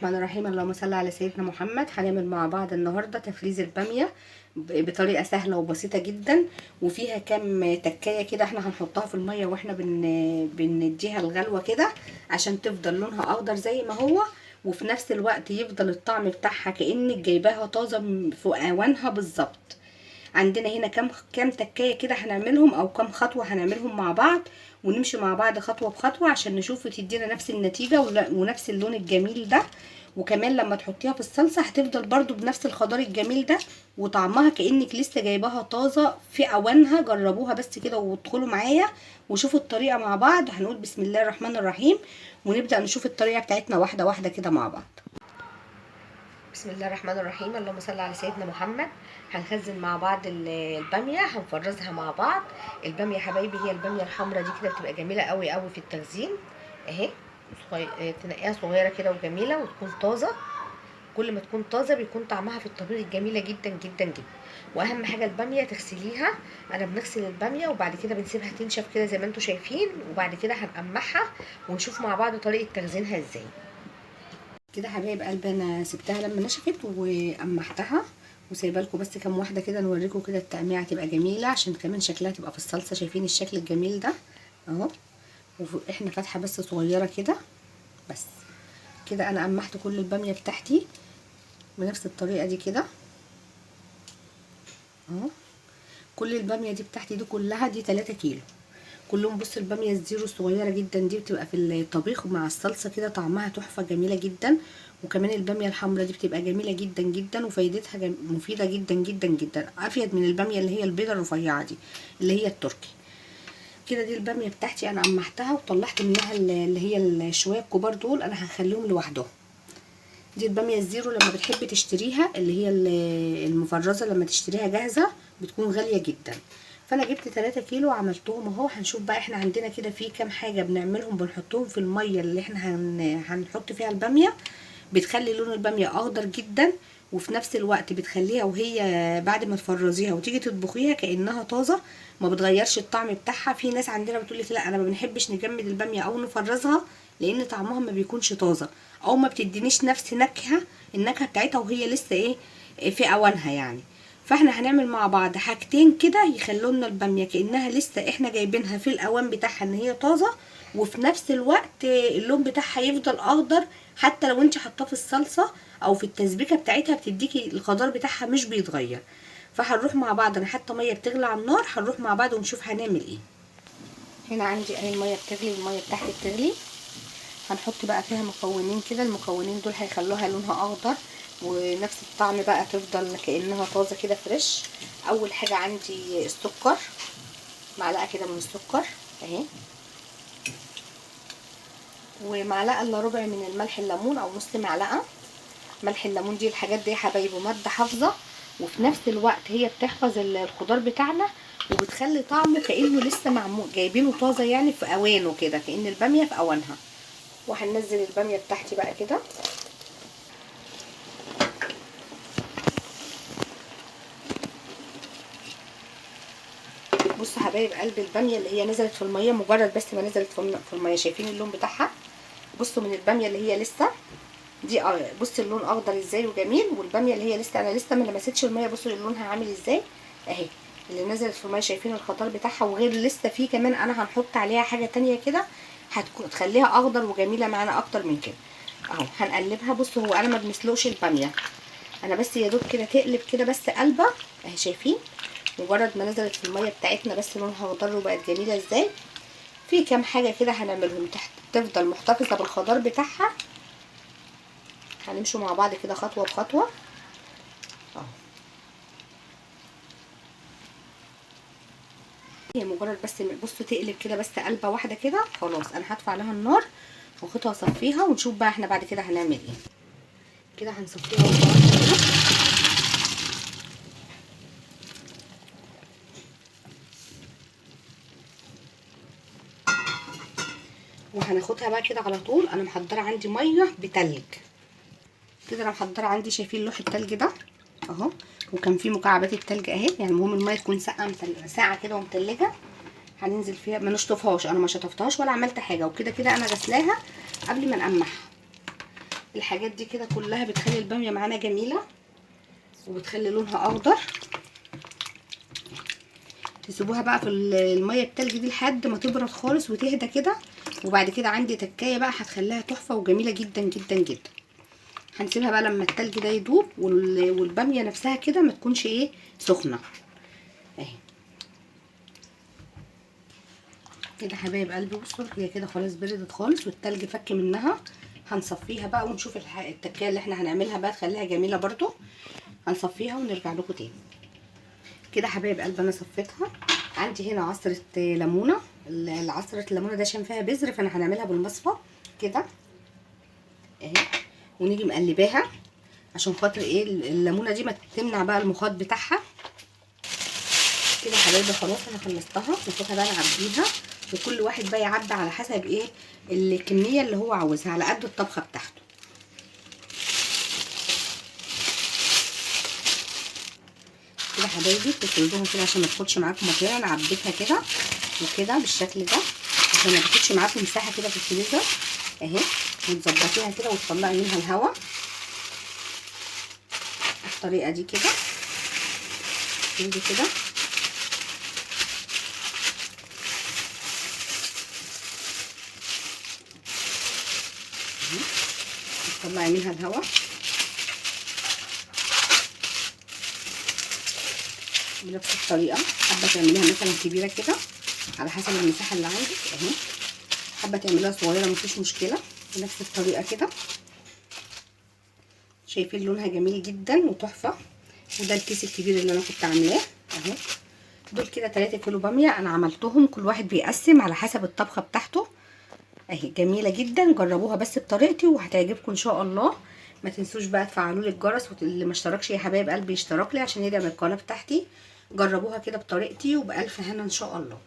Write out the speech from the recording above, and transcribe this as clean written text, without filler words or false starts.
الرحمن الرحيم. اللهم صل على سيدنا محمد. هنعمل مع بعض النهارده تفريز الباميه بطريقه سهله وبسيطه جدا، وفيها كام تكايه كده احنا هنحطها في الميه واحنا بنديها الغلوه كده عشان تفضل لونها اخضر زي ما هو، وفي نفس الوقت يفضل الطعم بتاعها كأنك جايباها طازه في اوانها بالظبط. عندنا هنا كام تكايه كده هنعملهم، او كام خطوه هنعملهم مع بعض، ونمشي مع بعض خطوه بخطوه عشان نشوف تدينا نفس النتيجه ونفس اللون الجميل ده. وكمان لما تحطيها في الصلصه هتفضل برضو بنفس الخضار الجميل ده، وطعمها كأنك لسه جايباها طازه في اوانها. جربوها بس كده وادخلوا معايا وشوفوا الطريقه مع بعض. هنقول بسم الله الرحمن الرحيم ونبدأ نشوف الطريقه بتاعتنا واحده واحده كده مع بعض. بسم الله الرحمن الرحيم. اللهم صل على سيدنا محمد. هنخزن مع بعض الباميه، هنفرزها مع بعض. الباميه يا حبايبي هي الباميه الحمراء دي كده بتبقى جميله قوي قوي في التخزين اهي. تنقيها صغيره كده وجميله وتكون طازه. كل ما تكون طازه بيكون طعمها في الطبيخ جميله جدا جدا جدا. واهم حاجه الباميه تغسليها. انا بنغسل الباميه وبعد كده بنسيبها تنشف كده زي ما انتم شايفين، وبعد كده هنقمعها ونشوف مع بعض طريقه تخزينها ازاي. كده حبايب قلبي انا سبتها لما نشفت وقمحتها وسايبه لكم بس كام واحده كده نوريكم كده التقميعه تبقى جميله، عشان كمان شكلها تبقى في الصلصه. شايفين الشكل الجميل ده اهو. واحنا فاتحه بس صغيره كده بس. كده انا قمحت كل الباميه بتاعتي بنفس الطريقه دي كده اهو. كل الباميه دي بتاعتي دي كلها دي 3 كيلو كلهم. بص الباميه الزيرو الصغيره جدا دي بتبقى في الطبيخ مع الصلصه كده طعمها تحفه جميله جدا. وكمان الباميه الحمراء دي بتبقى جميله جدا جدا وفايدتها مفيده جدا جدا جدا، افيد من الباميه اللي هي البيضه الرفيعه دي اللي هي التركي. كده دي الباميه بتاعتي انا قمحتها وطلعت منها اللي هي الشويه الكبار دول، انا هخليهم لوحدهم. دي الباميه الزيرو لما بتحبي تشتريها اللي هي المفرزه، لما تشتريها جاهزه بتكون غاليه جدا. فانا جبت 3 كيلو وعملتهم اهو. هنشوف بقى احنا عندنا كده في كام حاجه بنعملهم بنحطهم في الميه اللي احنا هنحط فيها الباميه، بتخلي لون الباميه اخضر جدا، وفي نفس الوقت بتخليها وهي بعد ما تفرزيها وتيجي تطبخيها كانها طازه، ما بتغيرش الطعم بتاعها. في ناس عندنا بتقول لك لا انا ما بنحبش نجمد الباميه او نفرزها لان طعمها ما بيكونش طازه، او ما بتدينيش نفس النكهه بتاعتها وهي لسه في اوانها يعني. فاحنا هنعمل مع بعض حاجتين كده يخلوا لنا الباميه كانها لسه احنا جايبينها في الاوان بتاعها ان هي طازه، وفي نفس الوقت اللون بتاعها يفضل اخضر. حتى لو انت حاطاه في الصلصه او في التسبيكه بتاعتها بتديكي الخضار بتاعها مش بيتغير. فهنروح مع بعض، انا حاطه ميه بتغلي على النار، هنروح مع بعض ونشوف هنعمل ايه. هنا عندي اهي الميه بتغلي، الميه بتاعتي بتغلي. هنحط بقى فيها مكونين كده، المكونين دول هيخلوها لونها اخضر ونفس الطعم بقى تفضل كأنها طازه كده فريش. اول حاجه عندي السكر، معلقه كده من السكر اهي، ومعلقه الا ربع من الملح الليمون او نص معلقه. ملح الليمون دي الحاجات دي يا حبايبي ماده حافظه، وفي نفس الوقت هي بتحفظ الخضار بتاعنا وبتخلي طعمه كأنه لسه معمول جايبينه طازه يعني في اوانه كده، كأن الباميه في اوانها. وهننزل الباميه بتاعتي بقى كده. بصوا حبايب قلب الباميه اللي هي نزلت في الميه، مجرد بس ما نزلت في الميه شايفين اللون بتاعها. بصوا من الباميه اللي هي لسه دي بصوا اللون اخضر ازاي وجميل، والباميه اللي هي لسه انا لسه ما لمستش الميه بصوا لونها عامل ازاي اهي. اللي نزلت في الميه شايفين الخضار بتاعها، وغير لسه في كمان انا هنحط عليها حاجه تانية كده هتكون تخليها اخضر وجميله معانا اكتر من كده اهو. هنقلبها. بصوا هو انا ما بنسلقش الباميه، انا بس يا دوب كده تقلب كده بس قلبه اهي. شايفين مجرد ما نزلت في الميه بتاعتنا بس لونها اخضر وبقت جميله ازاي. في كام حاجه كده هنعملهم تحت تفضل محتفظه بالخضار بتاعها. هنمشوا مع بعض كده خطوه بخطوه اهو. هي مجرد بس بصوا تقلب كده بس قلبه واحده كده خلاص، انا هطفي عليها النار واخدها اصفيها ونشوف بقى احنا بعد كده هنعمل ايه. كده هنصفيها كده وهناخدها بقى كده على طول. انا محضره عندي ميه بتلج كده، انا محضره عندي شايفين لوح التلج ده اهو، وكان فيه مكعبات التلج اهي. يعني المهم الميه تكون ساقعه كده ومتلجه. هننزل فيها ما نشطفهاش، انا ما شطفتهاش ولا عملت حاجه، وكده كده انا غسلاها قبل ما نقمعها. الحاجات دي كده كلها بتخلي الباميه معانا جميله وبتخلي لونها اخضر. تسيبوها بقى في الميه التلج دي لحد ما تبرد خالص وتهدى كده. وبعد كده عندي تكايه بقى هتخليها تحفه وجميله جدا جدا جدا. هنسيبها بقى لما التلج ده يدوب والباميه نفسها كده ما تكونش ايه سخنه اهي كده حبايب قلبي. بصوا هي كده خلاص بردت خالص والتلج فك منها. هنصفيها بقى ونشوف التكايه اللي احنا هنعملها بقى تخليها جميله برضو. هنصفيها ونرجع لكم تاني. كده حبايب قلبي انا صفيتها. عندي هنا عصره ليمونه. عصره الليمونه ده عشان فيها بذر فانا هنعملها بالمصفى كده اهي. ونيجي مقلباها عشان خاطر ايه الليمونه دي ما تمنع بقى المخاط بتاعها. كده حبايبي خلاص انا خلصتها. ناخدها بقى نعبيها وكل واحد بقى يعبي على حسب ايه الكميه اللي هو عاوزها على قد الطبخه بتاعته. كده حبايبي تفردوهم كده عشان ما تاخدش معاكم مكان. انا عبيتها كده وكده بالشكل ده عشان ما تاخدش معاكم مساحه كده في الفريزر اهي. وتظبطيها كده وتطلعي منها الهواء بالطريقه دي كده. تيجي كده تطلعي منها الهواء بنفس الطريقه. حابه تعمليها مثلا كبيره كده على حسب المساحه اللي عندك اهي. حابه تعمليها صغيره مفيش مشكله بنفس الطريقه كده. شايفين لونها جميل جدا وتحفه. وده الكيس الكبير اللي انا كنت عاملاه اهو. دول كده 3 كيلو باميه انا عملتهم. كل واحد بيقسم على حسب الطبخه بتاعته اهي. جميله جدا جربوها بس بطريقتي وهتعجبكم ان شاء الله. ما تنسوش بقى تفعلوا لي الجرس واللي ما اشتركش يا حبايب قلبي يشترك لي عشان يدعم القناه بتاعتي. جربوها كده بطريقتي وبألف هنا ان شاء الله.